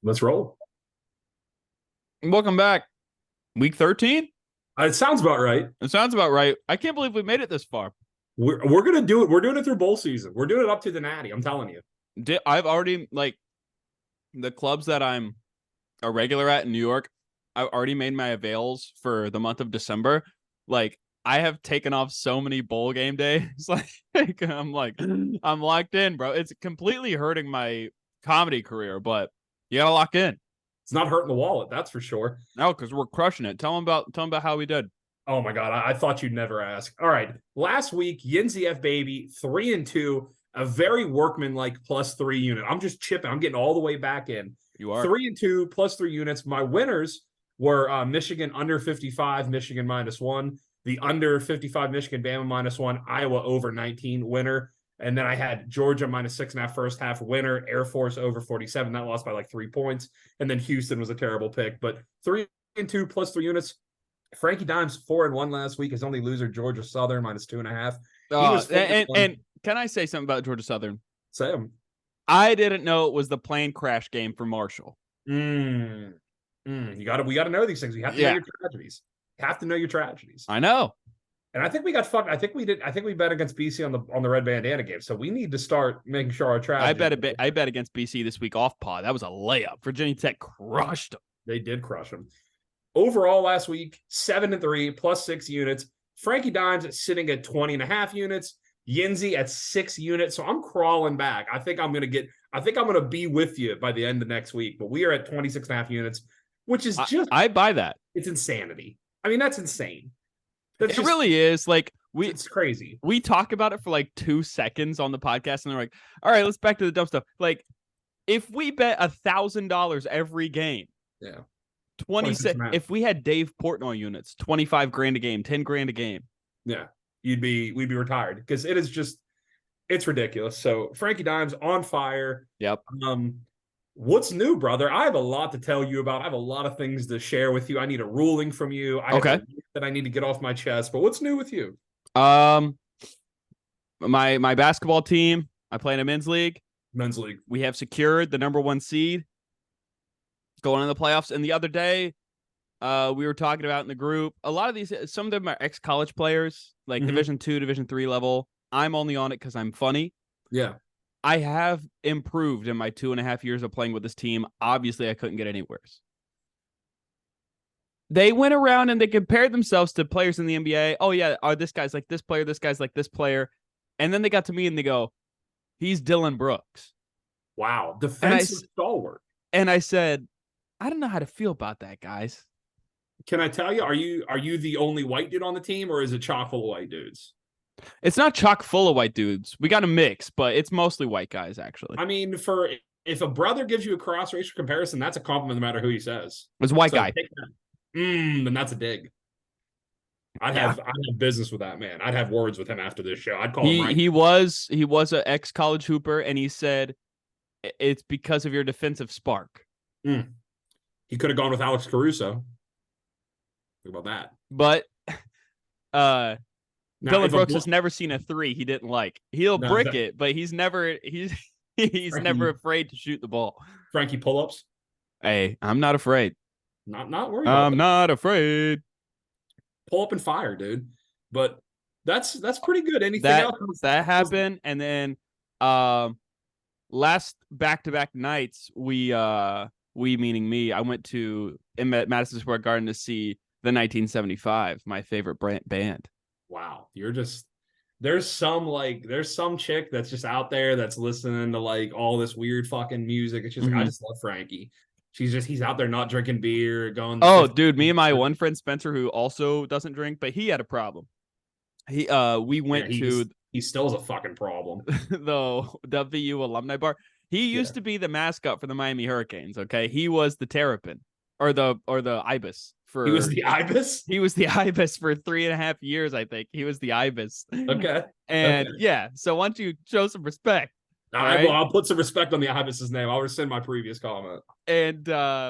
Let's roll. Welcome back. Week 13? It sounds about right. It sounds about right. I can't believe we made it this far. We're gonna do it. We're doing it through bowl season. We're doing it up to the natty. I'm telling you. I've already, the clubs that I'm a regular at in New York, I've already made my avails for the month of December. I have taken off so many bowl game days. I'm locked in, bro. It's completely hurting my comedy career, but you gotta lock in. It's not hurting the wallet, that's for sure. No, because we're crushing it. Tell them about how we did. Oh my god, I thought you'd never ask. All right, last week Yinzer F baby 3-2, a very workman-like +3 unit. I'm just chipping. I'm getting all the way back in. You are 3-2 +3 units. My winners were Michigan under 55, Michigan -1, the under 55 Michigan Bama -1, Iowa over 19 winner. And then I had Georgia -6.5 first half winner, Air Force over 47. That lost by like 3 points. And then Houston was a terrible pick. But 3-2 +3 units. Frankie Dimes 4-1 last week. His only loser, Georgia Southern -2.5. And can I say something about Georgia Southern? Say him. I didn't know it was the plane crash game for Marshall. We got to know these things. We have to know your tragedies. You have to know your tragedies. I know. And I think we got fucked. I think we bet against BC on the red bandana game. So we need to start making sure our tragedy. I bet against BC this week off pod. That was a layup. Virginia Tech crushed them. They did crush them. Overall last week, 7-3 +6 units. Frankie Dimes sitting at 20.5 units. Yinzer at 6 units. So I'm crawling back. I think I'm gonna be with you by the end of next week. But we are at 26.5 units, which is just I buy that. It's insanity. I mean, that's insane. It really is. It's crazy. We talk about it for like 2 seconds on the podcast, and they're like, "All right, let's back to the dumb stuff." Like, if we bet $1,000 every game, 26. If we had Dave Portnoy units, 25 grand a game, 10 grand a game, we'd be retired because it's ridiculous. So Frankie Dimes on fire. Yep. What's new, brother? I have a lot to tell you about. I have a lot of things to share with you. I need a ruling from you. Okay. That I need to get off my chest. But what's new with you? My basketball team, I play in a men's league. We have secured the number 1 seed going in the playoffs. And the other day, we were talking about in the group, a lot of these, some of them are ex-college players, like Division II, Division III level. I'm only on it because I'm funny. Yeah. I have improved in my 2.5 years of playing with this team. Obviously, I couldn't get anywhere. They went around and they compared themselves to players in the NBA. Oh, yeah, this guy's like this player, this guy's like this player. And then they got to me and they go, he's Dylan Brooks. Wow, defensive stalwart. And I said, I don't know how to feel about that, guys. Can I tell you, are you the only white dude on the team, or is it chock full of white dudes? It's not chock full of white dudes. We got a mix, but it's mostly white guys, actually. I mean, if a brother gives you a cross-racial comparison, that's a compliment no matter who he says. It's a white guy. Then that's a dig. I'd have business with that man. I'd have words with him after this show. I'd call him right. He was an ex-college hooper, and he said it's because of your defensive spark. He could have gone with Alex Caruso. Think about that. But Dylan Brooks has never seen a 3 he didn't like. He'll brick it, but he's never never afraid to shoot the ball. Frankie pull-ups. Hey, I'm not afraid. Not worried. I'm not afraid. Pull up and fire, dude. But that's pretty good. Anything else? That happened, and then last back-to-back nights, we meaning me, I went to Madison Square Garden to see the 1975, my favorite band. Wow, there's some chick that's just out there that's listening to like all this weird fucking music. It's just I just love Frankie. He's out there not drinking beer, going. Oh, dude, me and my one friend Spencer, who also doesn't drink, but he had a problem. We still has a fucking problem. The WU alumni bar. He used to be the mascot for the Miami Hurricanes. Okay, he was the Terrapin or the Ibis. He was the Ibis? He was the Ibis for 3.5 years, I think. He was the Ibis. Okay. And yeah, so why don't you show some respect? I'll put some respect on the Ibis's name. I'll rescind my previous comment. And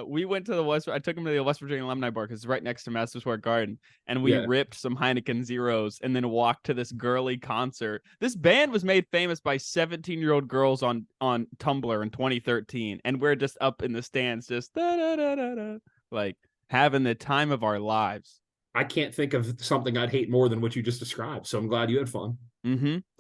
we went to I took him to the West Virginia Alumni Bar because it's right next to Madison Square Garden. And we ripped some Heineken Zeros and then walked to this girly concert. This band was made famous by 17-year-old girls on Tumblr in 2013. And we're just up in the stands, just like having the time of our lives. I can't think of something I'd hate more than what you just described. So I'm glad you had fun.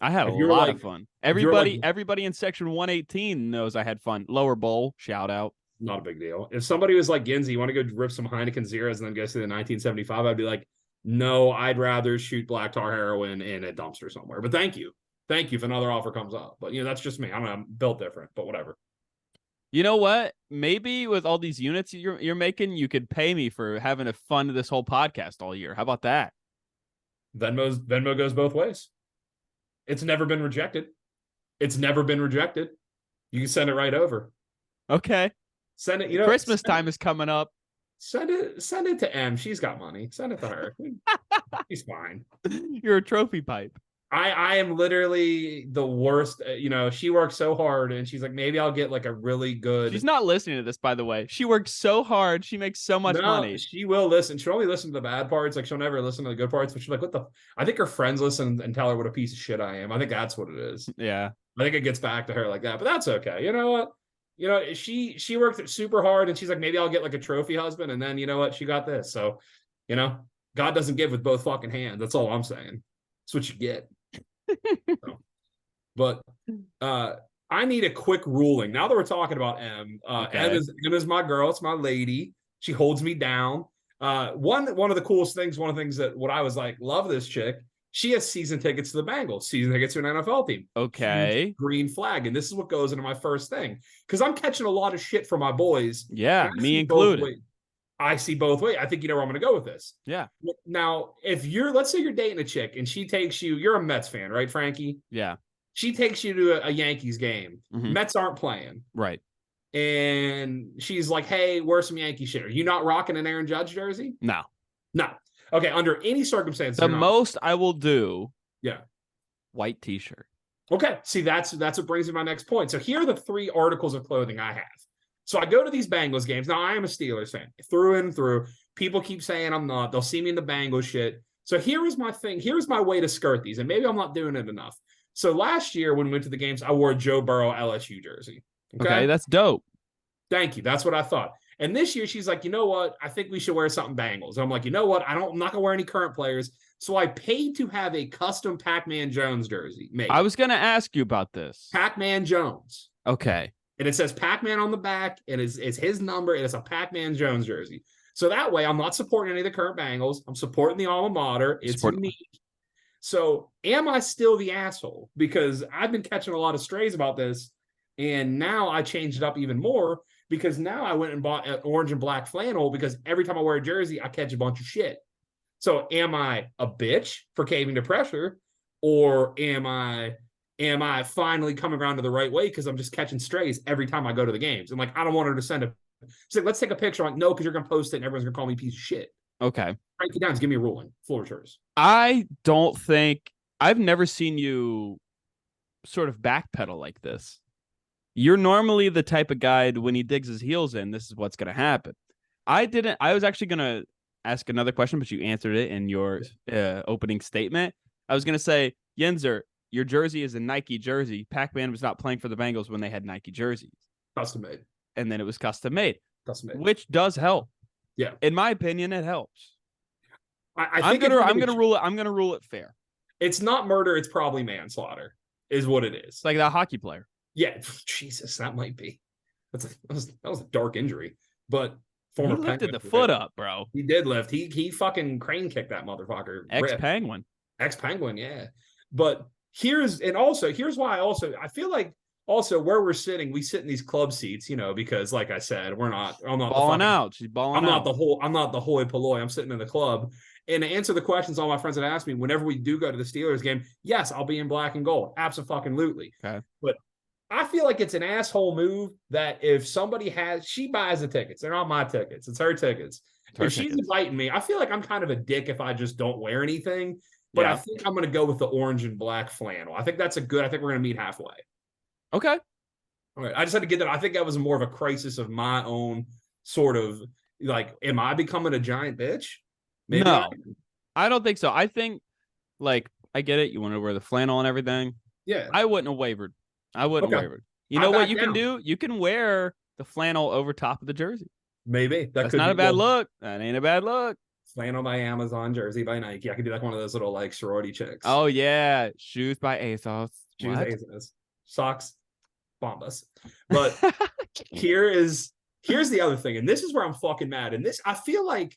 I had a lot of fun. Everybody in section 118 knows I had fun. Lower bowl, shout out. Not a big deal. If somebody was like, Yinzer, you want to go rip some Heineken Zeros and then go see the 1975, I'd be like, no, I'd rather shoot black tar heroin in a dumpster somewhere. But thank you if another offer comes up. But that's just me. I don't know, I'm built different, but whatever. You know what? Maybe with all these units you're making, you could pay me for having a fun this whole podcast all year. How about that? Venmo goes both ways. It's never been rejected. You can send it right over. Okay. Send it. Christmas time is coming up. Send it to M. She's got money. Send it to her. She's fine. You're a trophy pipe. I am literally the worst. She works so hard, and she's like, maybe I'll get like a really good. She's not listening to this, by the way. She works so hard. She makes so much money. She will listen. She'll only listen to the bad parts. Like she'll never listen to the good parts. But she's like, what the? I think her friends listen and tell her what a piece of shit I am. I think that's what it is. Yeah. I think it gets back to her like that, but that's okay. You know what? She worked super hard, and she's like, maybe I'll get like a trophy husband, and then you know what? She got this. So, God doesn't give with both fucking hands. That's all I'm saying. That's what you get. But I need a quick ruling. Now that we're talking about M, okay. M is my girl. It's my lady. She holds me down. One of the coolest things, one of the things that what I was like, love this chick. She has season tickets to the Bengals, season tickets to an NFL team. Okay. Huge green flag. And this is what goes into my first thing. Because I'm catching a lot of shit from my boys. Yeah, me included. I see both ways. I think you know where I'm going to go with this. Yeah. Now, let's say you're dating a chick and she takes you, you're a Mets fan, right, Frankie? Yeah. She takes you to a Yankees game. Mets aren't playing. Right. And she's like, hey, wear some Yankee shit. Are you not rocking an Aaron Judge jersey? No. Okay, under any circumstance. The most I will do. Yeah. White t-shirt. Okay. See, that's what brings me to my next point. So here are the 3 articles of clothing I have. So I go to these Bengals games. Now, I am a Steelers fan through and through. People keep saying I'm not. They'll see me in the Bengals shit. So here is my thing. Here's my way to skirt these. And maybe I'm not doing it enough. So last year when we went to the games, I wore a Joe Burrow LSU jersey. Okay, that's dope. Thank you. That's what I thought. And this year, she's like, you know what? I think we should wear something Bengals. And I'm like, you know what? I'm not going to wear any current players. So I paid to have a custom Pac-Man Jones jersey made. I was going to ask you about this. Pac-Man Jones. Okay. And it says Pac-Man on the back. It's his number. And it's a Pac-Man Jones jersey. So that way, I'm not supporting any of the current Bengals. I'm supporting the alma mater. It's unique. So am I still the asshole? Because I've been catching a lot of strays about this. And now I changed it up even more. Because now I went and bought an orange and black flannel because every time I wear a jersey, I catch a bunch of shit. So am I a bitch for caving to pressure? Or am I finally coming around to the right way because I'm just catching strays every time I go to the games? And like, I don't want her to send say, let's take a picture. I'm like, no, because you're going to post it and everyone's going to call me a piece of shit. Okay. Frankie Downs, give me a ruling. Floor is yours. I've never seen you sort of backpedal like this. You're normally the type of guy when he digs his heels in, this is what's going to happen. I was actually going to ask another question, but you answered it in your opening statement. I was going to say, Yinzer, your jersey is a Nike jersey. Pac-Man was not playing for the Bengals when they had Nike jerseys. Custom made. And then it was custom made. Which does help. Yeah. In my opinion, it helps. I'm gonna rule it fair. It's not murder, it's probably manslaughter, is what it is. It's like that hockey player. Yeah, Jesus, that might be. That was a dark injury, but former Penguin lifted the foot up, bro. He did lift. He fucking crane kicked that motherfucker. Ex-Penguin, yeah. But here's why I feel like also where we're sitting, we sit in these club seats, because like I said, I'm not balling out. She's balling out. I'm not the hoi polloi. I'm sitting in the club. And to answer the questions all my friends had asked me, whenever we do go to the Steelers game, yes, I'll be in black and gold. Absolutely. Okay. But I feel like it's an asshole move that if somebody she buys the tickets. They're not my tickets. It's her tickets. If she's inviting me, I feel like I'm kind of a dick if I just don't wear anything. But I think I'm going to go with the orange and black flannel. I think that's I think we're going to meet halfway. Okay. All right. I just had to get that. I think that was more of a crisis of my own sort of like, am I becoming a giant bitch? Maybe I No, I don't think so. I think like I get it. You want to wear the flannel and everything. Yeah. I wouldn't have wavered. I wouldn't have Okay. wavered. You I know what back you can down. do? You can wear the flannel over top of the jersey. Maybe that That's could not a be bad look. That ain't a bad look. flannel by Amazon, jersey by Nike. I could be like one of those little like sorority chicks. Oh yeah, shoes by ASOS. Shoes, What? Asos, socks, Bombas. But here is here's the other thing, and this is where I'm fucking mad. And this I feel like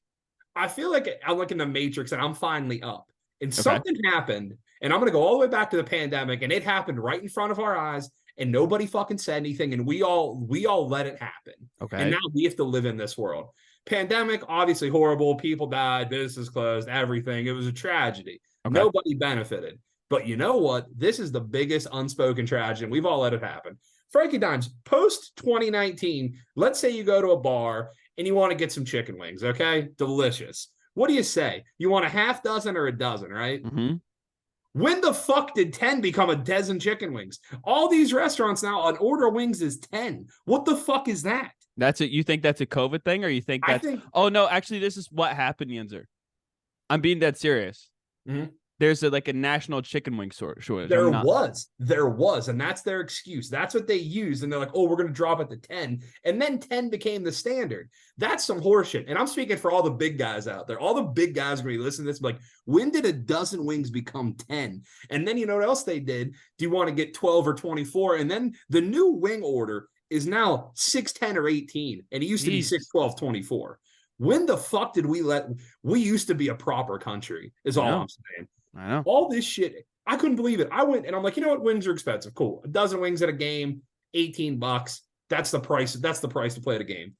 I'm like in the Matrix and I'm finally up. And Okay. something happened, and I'm gonna go all the way back to the pandemic, and it happened right in front of our eyes, and nobody fucking said anything, and we all let it happen. And Okay. now we have to live in this world. Pandemic, obviously horrible. People died, business closed, everything. It was a tragedy. Okay. Nobody benefited. But you know what? This is the biggest unspoken tragedy, and we've all let it happen. Frankie Dimes, post 2019, let's say you go to a bar and you want to get some chicken wings, okay? Delicious. What do you say? You want a half dozen or a dozen, right? Mm-hmm. When the fuck did 10 become a dozen chicken wings? All these restaurants now, an order of wings is 10. What the fuck is that? That's it. You think that's a COVID thing, or you think I that's? think. Oh no, actually, this is what happened, Yinzer. I'm being dead serious. Mhm. There's like a national chicken wing shortage. There I'm not. was, and that's their excuse. That's what they used, and they're like, "Oh, we're going to drop it to 10," and then 10 became the standard. That's some horseshit. And I'm speaking for all the big guys out there. All the big guys are going to listen to this, like, when did a dozen wings become 10? And then you know what else they did? Do you want to get 12 or 24? And then the new wing order is now 6, 10, or 18, and it used to be 6, Jesus. 12, 24. When the fuck did we used to be a proper country? Is I all know. I'm saying. I know. All this shit, I couldn't believe it. I went and I'm like, you know what? Wings are expensive. Cool. A dozen wings at a game, $18. That's the price. That's the price to play at a game.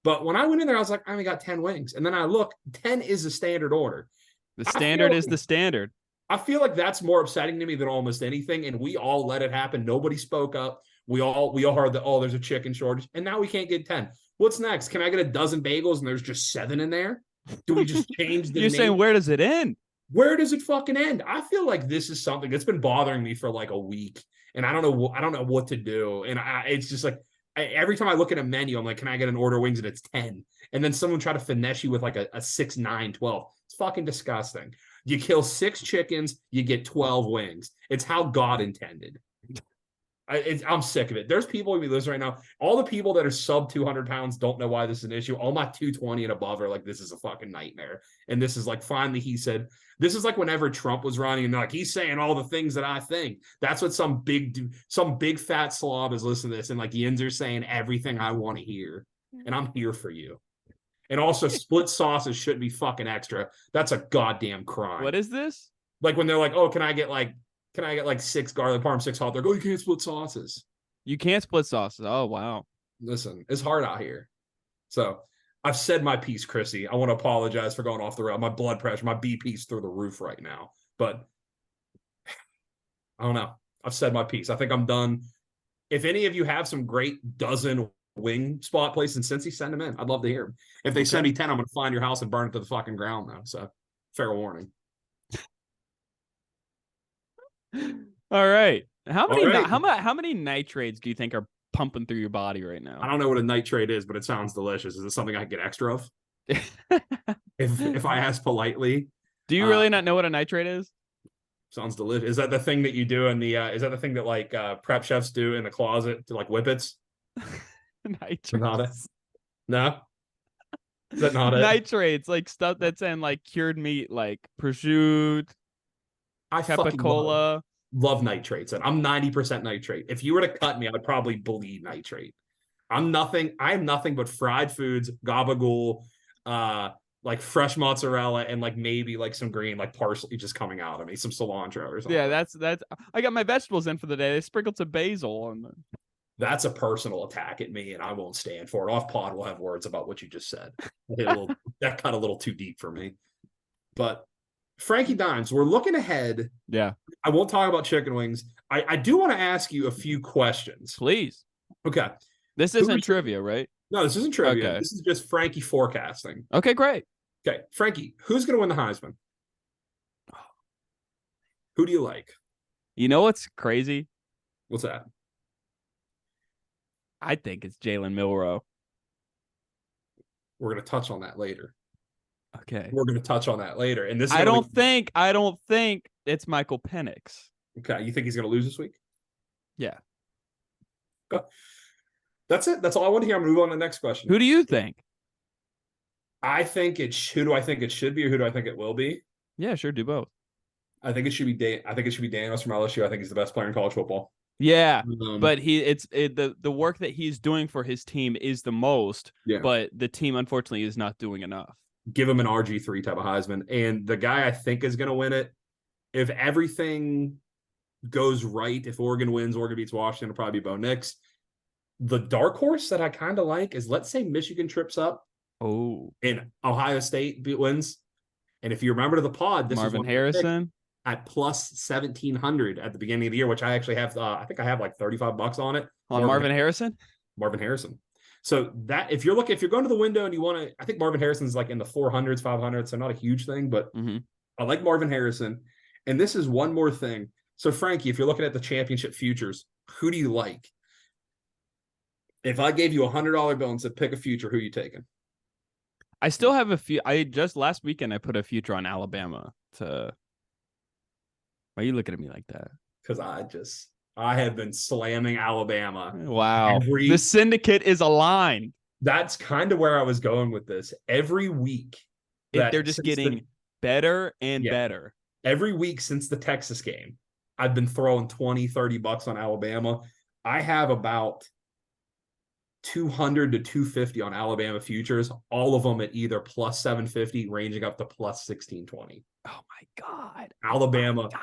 But when I went in there, I was like, I only got 10 wings. And then I look, 10 is the standard order. The I feel standard is like, the standard. I feel like that's more upsetting to me than almost anything. And we all let it happen. Nobody spoke up. We all heard that, oh, there's a chicken shortage. And now we can't get 10. What's next? Can I get a dozen bagels and there's just 7 in there? Do we just change the You're saying name? where does it end? Where does it fucking end? I feel like this is something that's been bothering me for like a week, and I don't know what to do. And it's just like every time I look at a menu, I'm like, can I get an order of wings? And it's 10. And then someone try to finesse you with like a 6, 9, 12. It's fucking disgusting. You kill 6 chickens, you get 12 wings. It's how God intended. I'm sick of it. There's people who listen right now. All the people that are sub 200 pounds don't know why this is an issue. All my 220 and above are like, this is a fucking nightmare. And this is like, finally, he said, this is like whenever Trump was running and like, he's saying all the things that I think. That's what some big fat slob is listening to this. And like Yinzer saying everything I want to hear. And I'm here for you. And also split sauces shouldn't be fucking extra. That's a goddamn crime. What is this? Like when they're like, oh, can I get like 6 garlic parm, 6 hot dog? Oh, you can't split sauces. You can't split sauces. Oh wow. Listen, it's hard out here. So I've said my piece, Chrissy. I want to apologize for going off the rail. My blood pressure, my BP's through the roof right now. But I don't know. I've said my piece. I think I'm done. If any of you have some great dozen wing spot places in Cincy, send them in. I'd love to hear them. If they send me 10, I'm going to find your house and burn it to the fucking ground, though. So fair warning. All right. How many All right. how many nitrates do you think are pumping through your body right I now? don't know what a nitrate is, but it sounds delicious. Is it something I can get extra of? If I ask politely. Do you really not know what a nitrate is? Sounds delicious. Is that the thing that you do in the is that the thing that like prep chefs do in the closet to like whippets? Nitrates. Not it. No? Is that not it? Nitrates, like stuff that's in like cured meat, like prosciutto, I fucking capicola. love nitrates. And I'm 90% nitrate. If you were to cut me, I would probably bleed nitrate. I'm nothing but fried foods, gabagool, like fresh mozzarella, and like maybe like some green, like parsley just coming out of me, some cilantro or something. Yeah, that's I got my vegetables in for the day. They sprinkled some basil on them. That's a personal attack at me, and I won't stand for it. Off pod, we'll have words about what you just said. That cut a little too deep for me. But Frankie Dimes, we're looking ahead. Yeah. I won't talk about chicken wings. I do want to ask you a few questions. Please. Okay. This isn't trivia, right? No, this isn't trivia. Okay. This is just Frankie forecasting. Okay, great. Okay, Frankie, who's going to win the Heisman? Who do you like? You know what's crazy? What's that? I think it's Jalen Milroe. We're going to touch on that later. Okay. We're going to touch on that later. And this is I don't think it's Michael Penix. Okay, you think he's going to lose this week? Yeah. Okay. That's it. That's all I want to hear. I'm going to move on to the next question. Who do you think? Who do I think it should be, or who do I think it will be? Yeah, sure, do both. I think it should be Daniels from LSU. I think he's the best player in college football. Yeah, but the work that he's doing for his team is the most. Yeah. But the team unfortunately is not doing enough. Give him an RG3 type of Heisman, and the guy I think is going to win it, if everything goes right, if Oregon wins, Oregon beats Washington, it'll probably be Bo Nix. The dark horse that I kind of like is, let's say Michigan trips up. Oh, and Ohio State wins. And if you remember to the pod, this Marvin is Harrison at plus 1,700 at the beginning of the year, which I actually have. I think I have like $35 on it. on Marvin Harrison. Marvin Harrison. So that if you're going to the window and you want to, I think Marvin Harrison's like in the 400s, 500s, so not a huge thing, but I like Marvin Harrison. And this is one more thing. So Frankie, if you're looking at the championship futures, who do you like? If I gave you $100 bill and said pick a future, who are you taking? I still have a few. I just last weekend I put a future on Alabama. Why are you looking at me like that? Because I have been slamming Alabama. Wow. The syndicate is aligned. That's kind of where I was going with this. Every week. They're just getting better and better. Every week since the Texas game, I've been throwing $20-$30 on Alabama. I have about 200 to 250 on Alabama futures, all of them at either plus 750, ranging up to plus 1620. Oh my God. Alabama. Oh my God.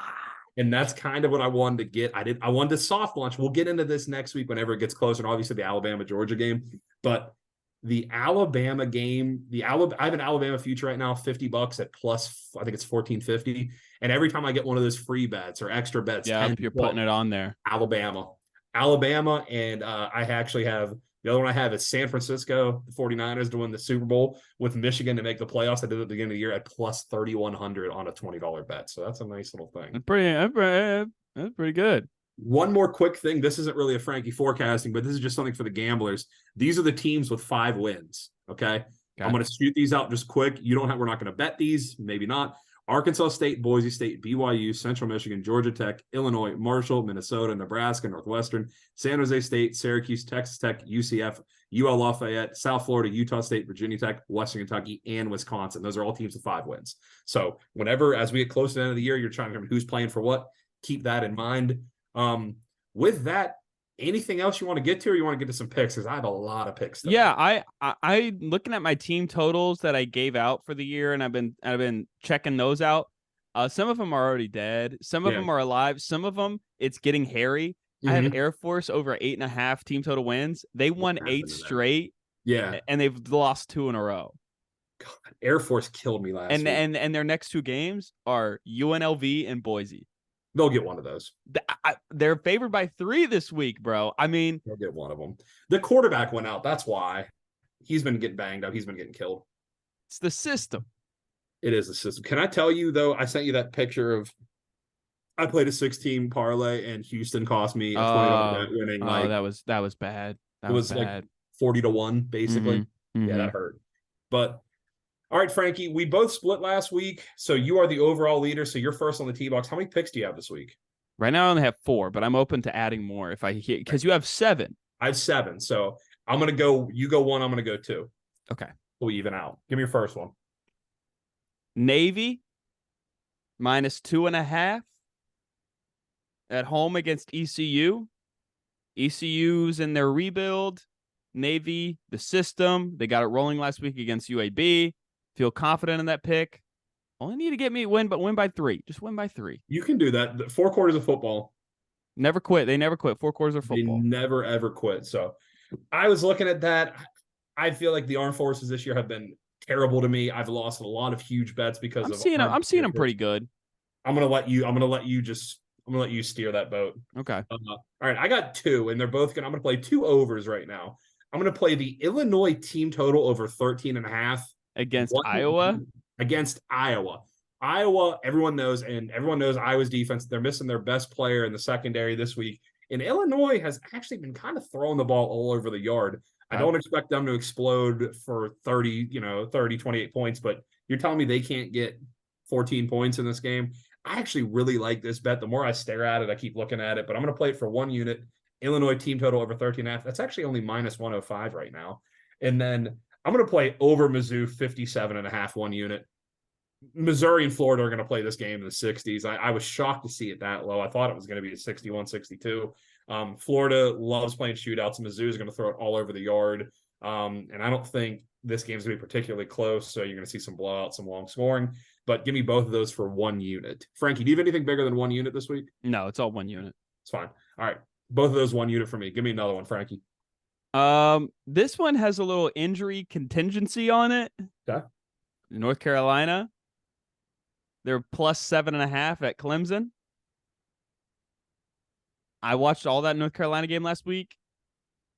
And that's kind of what I wanted to get. I wanted to soft launch. We'll get into this next week whenever it gets closer, and obviously the Alabama-Georgia game. But the Alabama game, I have an Alabama future right now, $50 at plus, I think it's 1450. And every time I get one of those free bets or extra bets, you're putting it on there. Alabama, and I actually have the other one I have is San Francisco, the 49ers to win the Super Bowl with Michigan to make the playoffs. I did it at the beginning of the year at plus 3,100 on a $20 bet. So that's a nice little thing. That's pretty good. One more quick thing. This isn't really a Frankie forecasting, but this is just something for the gamblers. These are the teams with 5 wins. Okay. I'm going to shoot these out just quick. We're not going to bet these. Maybe not. Arkansas State, Boise State, BYU, Central Michigan, Georgia Tech, Illinois, Marshall, Minnesota, Nebraska, Northwestern, San Jose State, Syracuse, Texas Tech, UCF, UL Lafayette, South Florida, Utah State, Virginia Tech, Western Kentucky, and Wisconsin. Those are all teams with 5 wins. So whenever, as we get close to the end of the year, you're trying to remember who's playing for what, keep that in mind. With that, anything else you want to get to, or you want to get to some picks? Because I have a lot of picks. Yeah, I looking at my team totals that I gave out for the year, and I've been checking those out. Some of them are already dead. Some of them are alive. Some of them it's getting hairy. I have Air Force over 8.5 team total wins. They won 8 straight. Yeah, and they've lost 2 in a row. God, Air Force killed me last week. And their next 2 games are UNLV and Boise. They'll get one of those. They're favored by 3 this week, bro. I mean, they'll get one of them. The quarterback went out. That's why. He's been getting banged up. He's been getting killed. It's the system. It is the system. Can I tell you, though, I sent you that picture of I played a 6-team parlay and Houston cost me a $20 bet winning. That was bad. It was bad. Like 40-1, basically. Yeah, that hurt. But all right, Frankie, we both split last week, so you are the overall leader, so you're first on the T-box. How many picks do you have this week? Right now I only have 4, but I'm open to adding more if I hit, because you have 7. I have 7, so I'm going to go, you go 1, I'm going to go 2. Okay. We'll even out. Give me your first one. Navy, minus 2.5 at home against ECU. ECU's in their rebuild. Navy, the system, they got it rolling last week against UAB. Feel confident in that pick. Only need to get me win, but win by 3. Just win by 3. You can do that. 4 quarters of football. Never quit. They never quit. 4 quarters of football. They never, ever quit. So I was looking at that. I feel like the Armed Forces this year have been terrible to me. I've lost a lot of huge bets because I'm seeing them pretty good. I'm going to let you steer that boat. Okay. All right. I got 2, and they're both I'm going to play 2 overs right now. I'm going to play the Illinois team total over 13.5. Against Iowa? Against Iowa. Iowa, everyone knows Iowa's defense. They're missing their best player in the secondary this week And Illinois has actually been kind of throwing the ball all over the yard. I don't expect them to explode for 28 points, but you're telling me they can't get 14 points in this game? I actually really like this bet. The more I stare at it, I keep looking at it, but I'm going to play it for 1 unit. Illinois team total over 13.5. That's actually only minus 105 right now. And then I'm going to play over Mizzou 57.5 1 unit. Missouri and Florida are going to play this game in the 60s. I was shocked to see it that low. I thought it was going to be a 61, 62. Florida loves playing shootouts. Mizzou is going to throw it all over the yard. And I don't think this game is going to be particularly close. So you're going to see some blowouts, some long scoring. But give me both of those for 1 unit. Frankie, do you have anything bigger than 1 unit this week? No, it's all 1 unit. It's fine. All right. Both of those 1 unit for me. Give me another one, Frankie. This one has a little injury contingency on it. Okay. North Carolina. They're plus 7.5 at Clemson. I watched all that North Carolina game last week.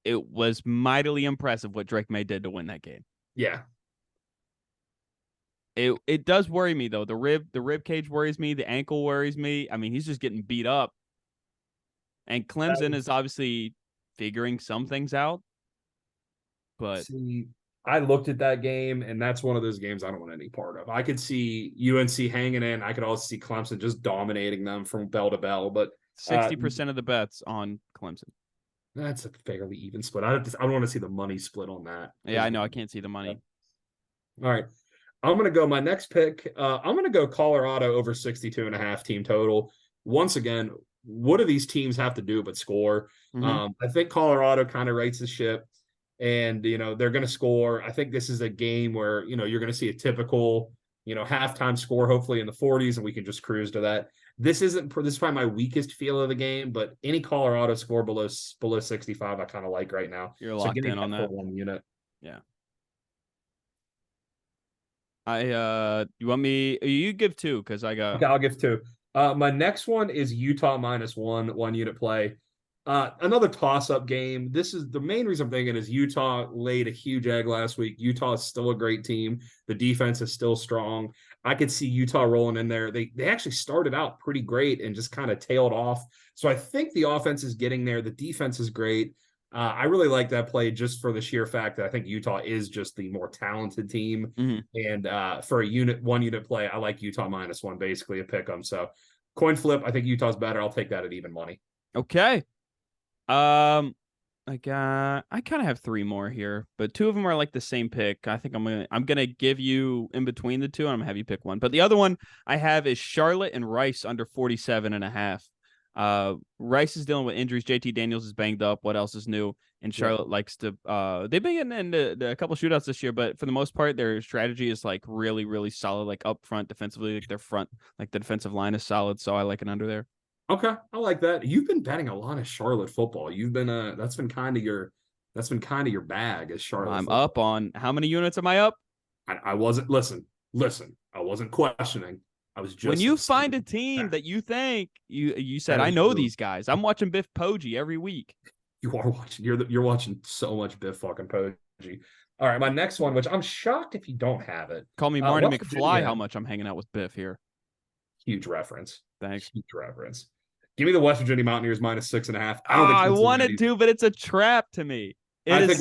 It was mightily impressive what Drake May did to win that game. Yeah. It does worry me though. The rib cage worries me. The ankle worries me. I mean, he's just getting beat up. And Clemson is obviously figuring some things out. But see, I looked at that game, and that's one of those games I don't want any part of. I could see UNC hanging in. I could also see Clemson just dominating them from bell to bell. But 60% of the bets on Clemson. That's a fairly even split. I don't want to see the money split on that. Yeah, I know. I can't see the money. All right. I'm going to go my next pick. I'm going to go Colorado over 62.5 team total. Once again, what do these teams have to do but score? Mm-hmm. I think Colorado kind of rights the ship. And, they're going to score. I think this is a game where, you're going to see a typical, halftime score, hopefully in the 40s, and we can just cruise to that. This is probably my weakest feel of the game, but any Colorado score below 65, I kind of like right now. You're locked in on that. 1 unit. Yeah. You want me? You give 2 because I got. Okay, I'll give 2. My next one is Utah minus 1 unit play. Another toss-up game. This is the main reason I'm thinking is Utah laid a huge egg last week. Utah is still a great team. The defense is still strong. I could see Utah rolling in there. They actually started out pretty great and just kind of tailed off. So I think the offense is getting there. The defense is great. I really like that play just for the sheer fact that I think Utah is just the more talented team. Mm-hmm. And for a 1 unit play, I like Utah minus 1, basically a pick 'em. So coin flip, I think Utah's better. I'll take that at even money. Okay. I kind of have 3 more here, but 2 of them are like the same pick. I think I'm gonna give you in between the 2, and I'm gonna have you pick one. But the other one I have is Charlotte and Rice under 47.5. Rice is dealing with injuries. JT Daniels is banged up. What else is new? And Charlotte likes to. They've been getting into a couple shootouts this year, but for the most part, their strategy is like really, really solid. Like up front defensively, like their front, like the defensive line is solid. So I like it under there. Okay, I like that. You've been betting a lot of Charlotte football. You've been that's been kind of your bag as Charlotte. I'm football. up on how many units am I up? I wasn't listen. I wasn't questioning. I was just when you find a team that you think you said I know these guys. I'm watching Biff Poggi every week. You are watching. You're watching so much Biff fucking Poggi. All right, my next one, which I'm shocked if you don't have it. Call me Marty McFly. Virginia. How much I'm hanging out with Biff here. Huge reference. Thanks. Huge reference. Give me the West Virginia Mountaineers minus 6.5. I wanted to, but it's a trap to me. The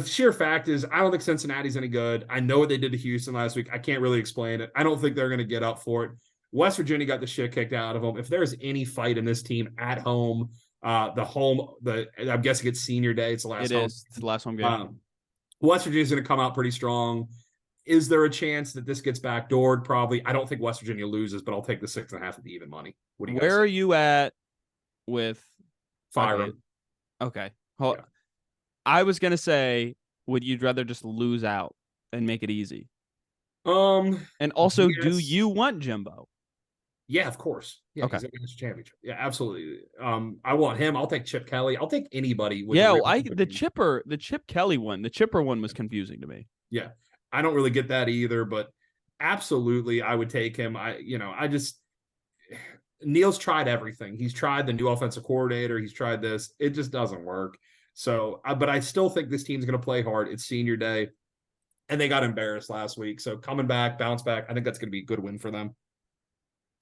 sheer fact is I don't think Cincinnati's any good. I know what they did to Houston last week. I can't really explain it. I don't think they're going to get up for it. West Virginia got the shit kicked out of them. If there's any fight in this team at home, I'm guessing it's senior day. It's the last. It's the last home game. West Virginia's going to come out pretty strong. Is there a chance that this gets backdoored? Probably. I don't think West Virginia loses, but I'll take the 6.5 at the even money. What do you? Where are you at with Fire? Okay. I was gonna say, would you rather just lose out and make it easy? And also, yes. Do you want Jimbo? Yeah, of course. Yeah, okay. He's a championship. Yeah, absolutely. I want him. I'll take Chip Kelly. I'll take anybody. The Chip Kelly one. The Chipper one was confusing to me. Yeah. I don't really get that either, but absolutely I would take him. Neil's tried everything. He's tried the new offensive coordinator. He's tried this. It just doesn't work. So, but I still think this team's going to play hard. It's senior day and they got embarrassed last week. So coming back, bounce back. I think that's going to be a good win for them.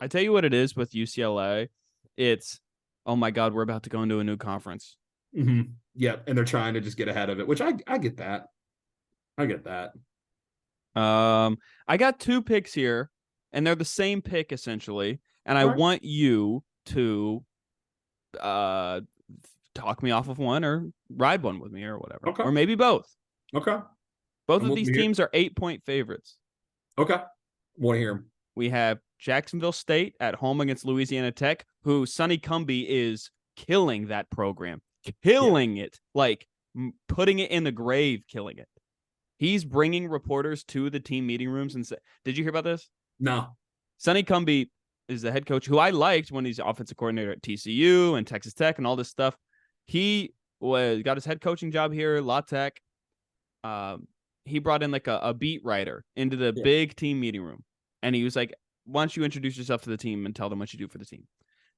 I tell you what it is with UCLA. It's oh my God, we're about to go into a new conference. Mm-hmm. Yep, and they're trying to just get ahead of it, which I get that. I get that. I got 2 picks here, and they're the same pick essentially, and I All right. want you to uh talk me off of one or ride one with me or whatever, Okay. or maybe both. Okay. Both I'm of willing these to hear. teams are 8-point favorites. Okay. Want to hear him? We have Jacksonville State at home against Louisiana Tech, who Sonny Cumby is killing that program, Yeah. killing it, like putting it in the grave, killing it. He's bringing reporters to the team meeting rooms and say, "Did you hear about this?" No. Sonny Cumby is the head coach who I liked when he's offensive coordinator at TCU and Texas Tech and all this stuff. He got his head coaching job here, La Tech. He brought in like a beat writer into the Yeah. big team meeting room, and he was like, "Why don't you introduce yourself to the team and tell them what you do for the team?"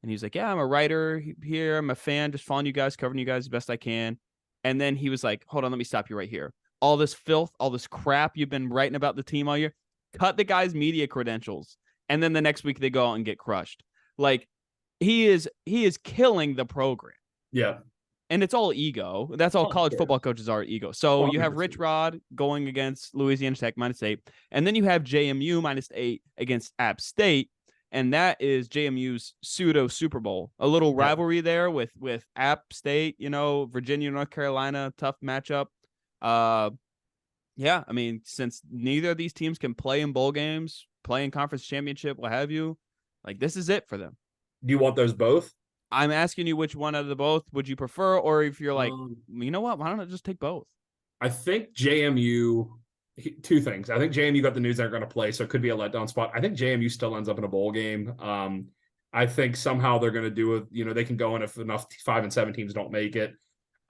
And he was like, "Yeah, I'm a writer here. I'm a fan, just following you guys, covering you guys the best I can." And then he was like, "Hold on, let me stop you right here. All this filth, all this crap you've been writing about the team all year, cut the guy's media credentials." And then the next week they go out and get crushed. Like he is killing the program. Yeah. And it's all ego. That's all Oh, of college football course. coaches are, ego. So you have 100%. Rich Rod going against Louisiana Tech -8, and then you have JMU -8 against App State, and that is JMU's pseudo Super Bowl. A little Yeah. rivalry there with App State, Virginia, North Carolina, tough matchup. Yeah, I mean, since neither of these teams can play in bowl games, play in conference championship, what have you, like this is it for them. Do you want those both? I'm asking you which one out of the both would you prefer, or if you're like, Um, you know what, why don't I just take both? I think JMU. Two things. I think JMU got the news they're going to play, so it could be a letdown spot. I think JMU still ends up in a bowl game. I think somehow they're going to do it. They can go in if enough 5 and 7 teams don't make it.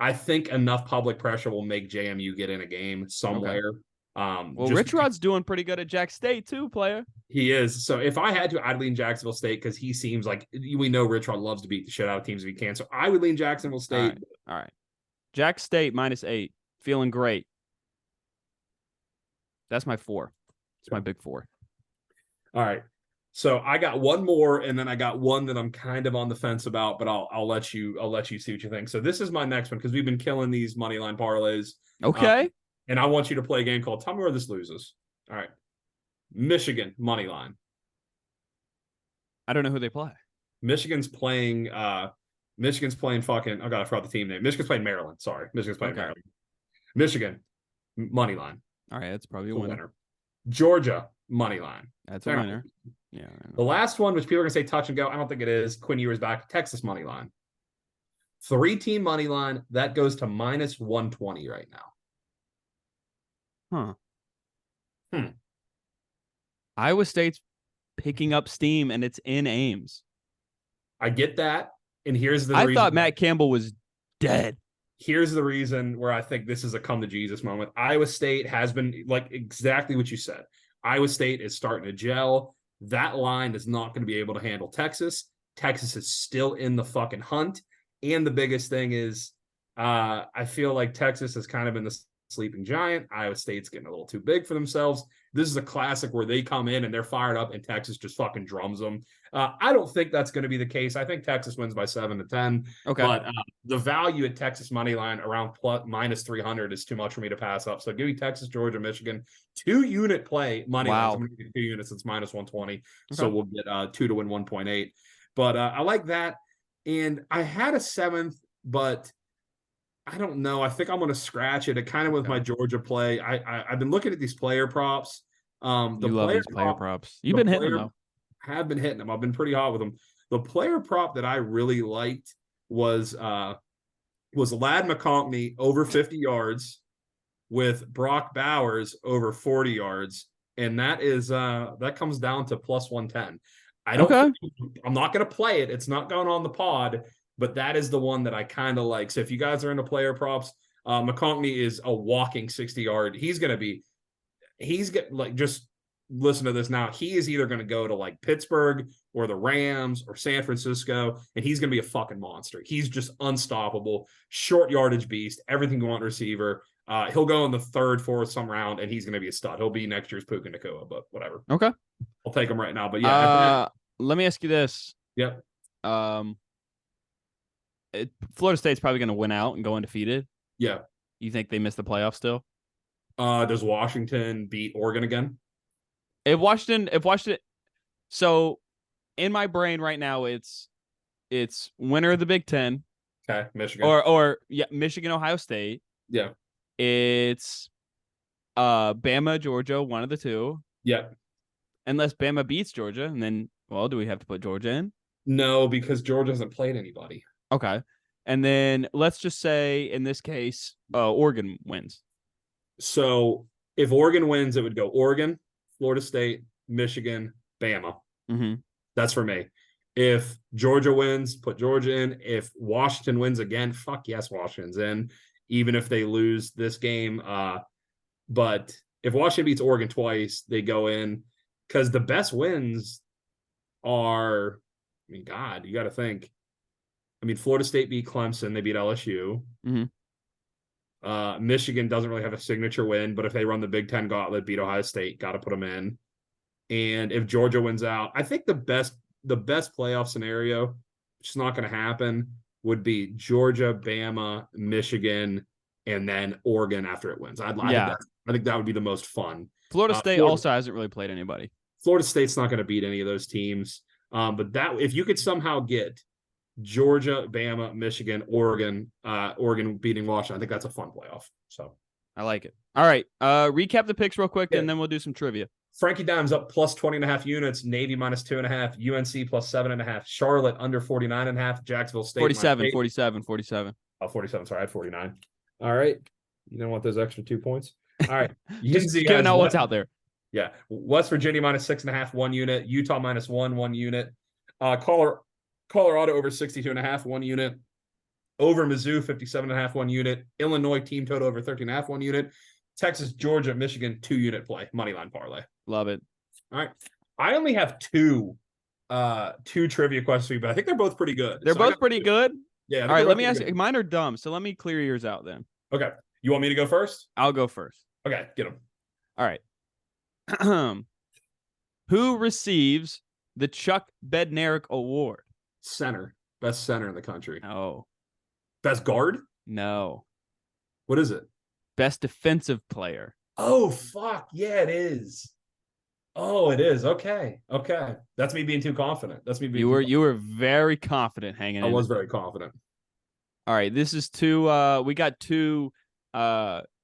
I think enough public pressure will make JMU get in a game somewhere. Well, Just Rich Rod's doing pretty good at Jack State too, player. he is. So if I had to, I'd lean Jacksonville State because he seems like we know Rich Rod loves to beat the shit out of teams if he can. So I would lean Jacksonville State. All right. Jack State -8, feeling great. That's my 4. It's my big 4. All right. So I got one more, and then I got one that I'm kind of on the fence about, but I'll let you see what you think. So this is my next one because we've been killing these money line parlays. Okay. And I want you to play a game called Tell Me Where This Loses. All right. Michigan money line. I don't know who they play. Michigan's playing fucking, oh god, I forgot the team name. Michigan's playing Maryland. Sorry. Michigan's playing Maryland. Michigan money line. All right, that's probably a winner. Georgia money line. That's a winner. Yeah. The last one, which people are gonna say touch and go, I don't think it is. Quinn Ewers back. Texas money line. 3-team money line that goes to -120 right now. Iowa State's picking up steam, and it's in Ames. I get that, and here's the I reason. thought Matt Campbell was dead. Here's the reason where I think this is a come to Jesus moment. Iowa State has been like exactly what you said. Iowa State is starting to gel. That line is not going to be able to handle Texas. Texas is still in the fucking hunt. And the biggest thing is I feel like Texas has kind of been the sleeping giant. Iowa State's getting a little too big for themselves. This is a classic where they come in and they're fired up and Texas just fucking drums them. I don't think that's going to be the case. I think Texas wins by 7-10. Okay. But the value at Texas money line around -300 is too much for me to pass up. So give me Texas, Georgia, Michigan, 2-unit play money lines. I'm going to get 2 units. It's -120. Okay. So we'll get 2 to win 1.8. But I like that. And I had a 7th, but I don't know. I think I'm going to scratch it. It kind of with my Georgia play. I've been looking at these player props. You love these player props. You've been hitting them though. Have been hitting them. I've been pretty hot with them. The player prop that I really liked was Lad McConkey over 50 yards with Brock Bowers over 40 yards, and that comes down to +110. I'm not going to play it. It's not going on the pod, but that is the one that I kind of like. So if you guys are into player props, McConkey is a walking 60-yard. Just listen to this now. He is either going to go to like Pittsburgh or the Rams or San Francisco, and he's going to be a fucking monster. He's just unstoppable, short yardage beast, everything you want receiver. He'll go in the 3rd, 4th, some round, and he's going to be a stud. He'll be next year's Puka Nacua, but whatever. Okay. I'll take him right now. But yeah. Let me ask you this. Yep. Florida State's probably going to win out and go undefeated. Yeah. You think they miss the playoffs still? Does Washington beat Oregon again? If Washington, so in my brain right now, it's winner of the Big Ten, Okay, Michigan. or yeah, Michigan, Ohio State. Yeah. It's Bama, Georgia, one of the two. Yeah. Unless Bama beats Georgia, and then do we have to put Georgia in? No, because Georgia hasn't played anybody. Okay. And then let's just say in this case, Oregon wins. So if Oregon wins, it would go Oregon, Florida State, Michigan, Bama. Mm-hmm. That's for me. If Georgia wins, put Georgia in. If Washington wins again, fuck yes, Washington's in, even if they lose this game. But if Washington beats Oregon twice, they go in, because the best wins are, I mean, God, you got to think. I mean, Florida State beat Clemson. They beat LSU. Mm-hmm. Michigan doesn't really have a signature win, but if they run the Big Ten gauntlet, beat Ohio State, got to put them in. And if Georgia wins out, I think the best playoff scenario, which is not going to happen, would be Georgia, Bama, Michigan, and then Oregon after it wins. I think that would be the most fun. Florida State also hasn't really played anybody. Florida State's not going to beat any of those teams. But that, if you could somehow get Georgia, Bama, Michigan, Oregon beating Washington, I think that's a fun playoff. So I like it. All right. Recap the picks real quick, and then we'll do some trivia. Frankie Dimes up plus 20.5 units, Navy minus 2.5, UNC plus 7.5, Charlotte under 49.5, Jacksonville State 47. Oh, 47. Sorry, I had 49. All right. You don't want those extra 2 points. All right. Just giving out what's out there. Yeah. West Virginia minus 6.5, 1 unit. Utah minus 1 unit. Colorado over 62.5, 1 unit. Over Mizzou, 57.5, 1 unit. Illinois team total over 13.5, 1 unit. Texas, Georgia, Michigan, 2 unit play. Moneyline parlay. Love it. All right. I only have two trivia questions for you, but I think they're both pretty good. They're both pretty good? Yeah. All right, let me ask you. Mine are dumb, so let me clear yours out then. Okay. You want me to go first? I'll go first. Okay, get them. All right. Who receives the Chuck Bednarik Award? Center. Best center in the country. No. Best guard? No. What is it? Best defensive player. Oh, fuck. Yeah, it is. Oh, it is. Okay. That's me being too confident. That's me being You were very confident hanging in. I was very confident. All right. This is we got two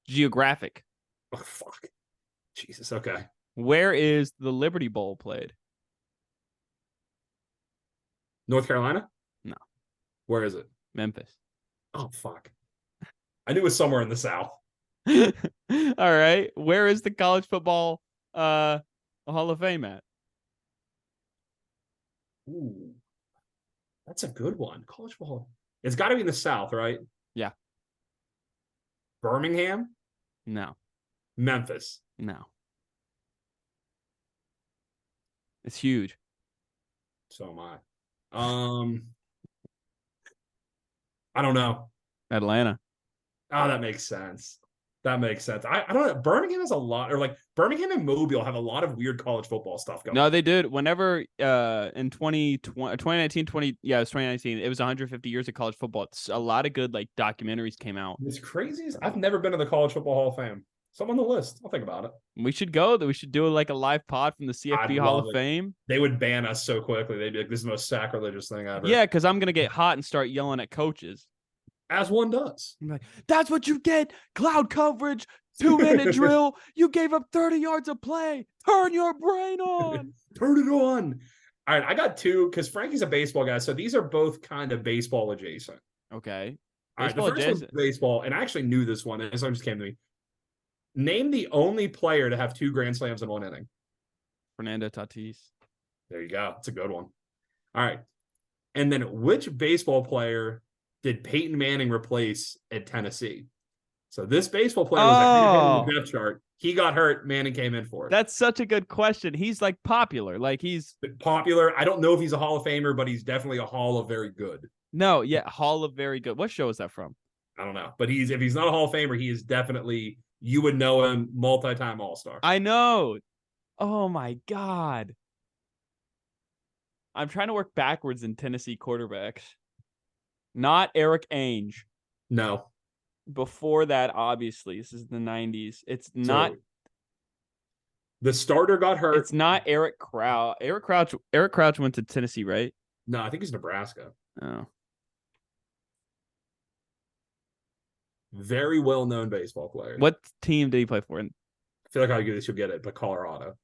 geographic. Oh, fuck. Jesus. Okay. Where is the Liberty Bowl played? North Carolina? No. Where is it? Memphis. Oh, fuck. I knew it was somewhere in the South. All right. Where is the college football Hall of Fame at? Ooh. That's a good one. College football. It's got to be in the South, right? Yeah. Birmingham? No. Memphis? No. It's huge. So am I. I don't know. Atlanta. Oh, that makes sense. I don't know. Birmingham has a lot, or like Birmingham and Mobile have a lot of weird college football stuff going. No, they did. Whenever in 2019, it was 2019. It was 150 years of college football. It's a lot of good like documentaries came out. It's crazy. I've never been to the College Football Hall of Fame. So I'm on the list. I'll think about it. We should go. We should do like a live pod from the CFB Hall of Fame. They would ban us so quickly. They'd be like, "This is the most sacrilegious thing ever." Yeah, because I'm gonna get hot and start yelling at coaches. As one does. I'm like, that's what you get. Cloud coverage, 2-minute drill. You gave up 30 yards of play. Turn your brain on. Turn it on. All right, I got two because Frankie's a baseball guy, so these are both kind of baseball adjacent. Okay. All right, the first one's baseball, and I actually knew this one. This one just came to me. Name the only player to have 2 grand slams in one inning. Fernando Tatis. There you go. It's a good one. All right. And then which baseball player did Peyton Manning replace at Tennessee? So this baseball player was on the depth chart. He got hurt. Manning came in for it. That's such a good question. He's like popular. Like he's popular. I don't know if he's a Hall of Famer, but he's definitely a Hall of Very Good. No, yeah, Hall of Very Good. What show is that from? I don't know. But if he's not a Hall of Famer, he is definitely, you would know him, multi-time All-Star. I know. Oh my God. I'm trying to work backwards in Tennessee quarterbacks. Not Eric Ainge. No. Before that, obviously, this is the 90s. It's not. So the starter got hurt. It's not Eric Crouch. Eric Crouch went to Tennessee, right? No, I think he's Nebraska. Oh. Very well-known baseball player. What team did he play for? I feel like I'll give this, you'll get it, but Colorado.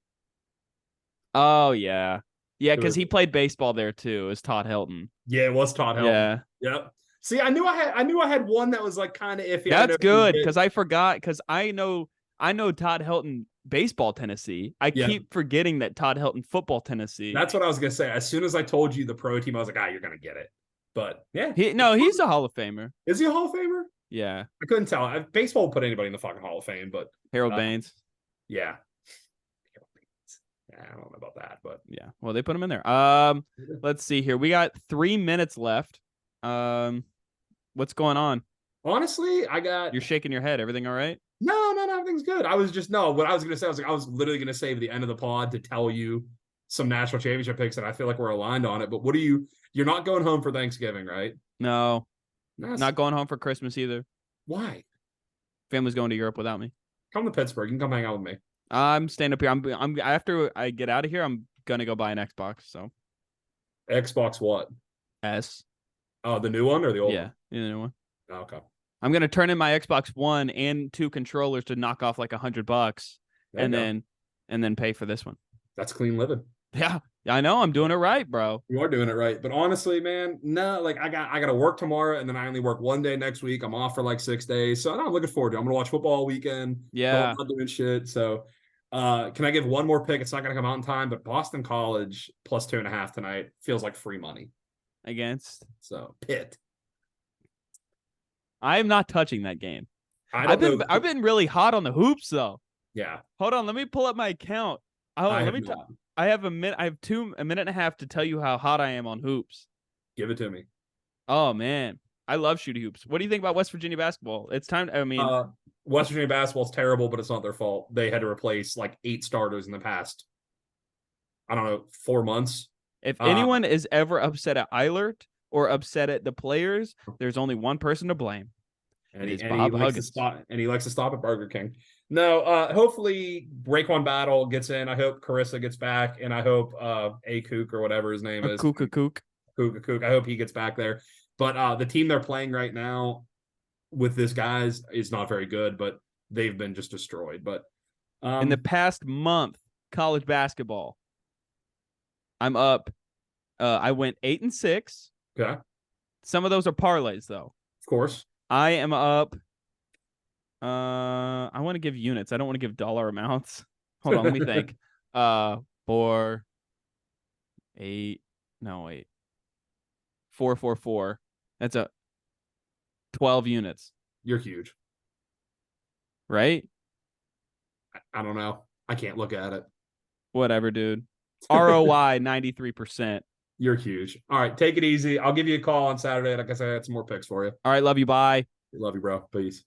Oh, yeah. Yeah, because he played baseball there, too. It was Todd Helton. Yeah, it was Todd Helton. Yeah. Yep. See, I knew I had one that was like kind of iffy. That's good, because I forgot, because I know Todd Helton baseball Tennessee. I keep forgetting that Todd Helton football Tennessee. That's what I was gonna say. As soon as I told you the pro team, I was like, you're gonna get it. But yeah. He's a Hall of Famer. Is he a Hall of Famer? Yeah. I couldn't tell. Baseball will put anybody in the fucking Hall of Fame, but Harold Baines. Yeah. I don't know about that, but yeah. Well, they put him in there. Let's see here. We got 3 minutes left. What's going on? Honestly, You're shaking your head. Everything all right? No, everything's good. I was just what I was gonna say. I was literally gonna save the end of the pod to tell you some national championship picks, and I feel like we're aligned on it. But you're not going home for Thanksgiving, right? No. Not going home for Christmas either. Why? Family's going to Europe without me. Come to Pittsburgh. You can come hang out with me. I'm staying up here. I'm after I get out of here, I'm gonna go buy an Xbox. So Xbox what? S. Oh, the new one or the old one? Yeah, the new one. Oh, okay. I'm gonna turn in my Xbox One and 2 controllers to knock off like $100, and then pay for this one. That's clean living. Yeah, I know. I'm doing it right, bro. You are doing it right. But honestly, man, no, like I got to work tomorrow, and then I only work one day next week. I'm off for like 6 days. So I'm looking forward to it. I'm going to watch football all weekend. Yeah. I'm not doing shit. So can I give one more pick? It's not going to come out in time, but Boston College plus 2.5 tonight feels like free money. Against? So Pitt. I am not touching that game. I've been really hot on the hoops, though. Yeah. Hold on. Let me pull up my account. I have a minute and a half to tell you how hot I am on hoops. Give it to me. Oh man, I love shooting hoops. What do you think about West Virginia basketball? It's time. West Virginia basketball is terrible, but it's not their fault. They had to replace like 8 starters in the past, I don't know, 4 months. If anyone is ever upset at Eilert or upset at the players, there's only one person to blame. And he likes to stop at Burger King. No, hopefully Raekwon Battle gets in. I hope Carissa gets back, and I hope Kook or whatever his name is. Kook. I hope he gets back there. But the team they're playing right now with this guys is not very good, but they've been just destroyed. But in the past month, college basketball, I'm up. I went 8-6. Okay. Some of those are parlays, though. Of course. I am up. I want to give units. I don't want to give dollar amounts. Hold on, let me think. 4, 8. No, wait. 4. That's 12 units. You're huge. Right? I don't know. I can't look at it. Whatever, dude. ROI 93%. You're huge. All right, take it easy. I'll give you a call on Saturday. Like I said, I got some more picks for you. All right, love you. Bye. Love you, bro. Peace.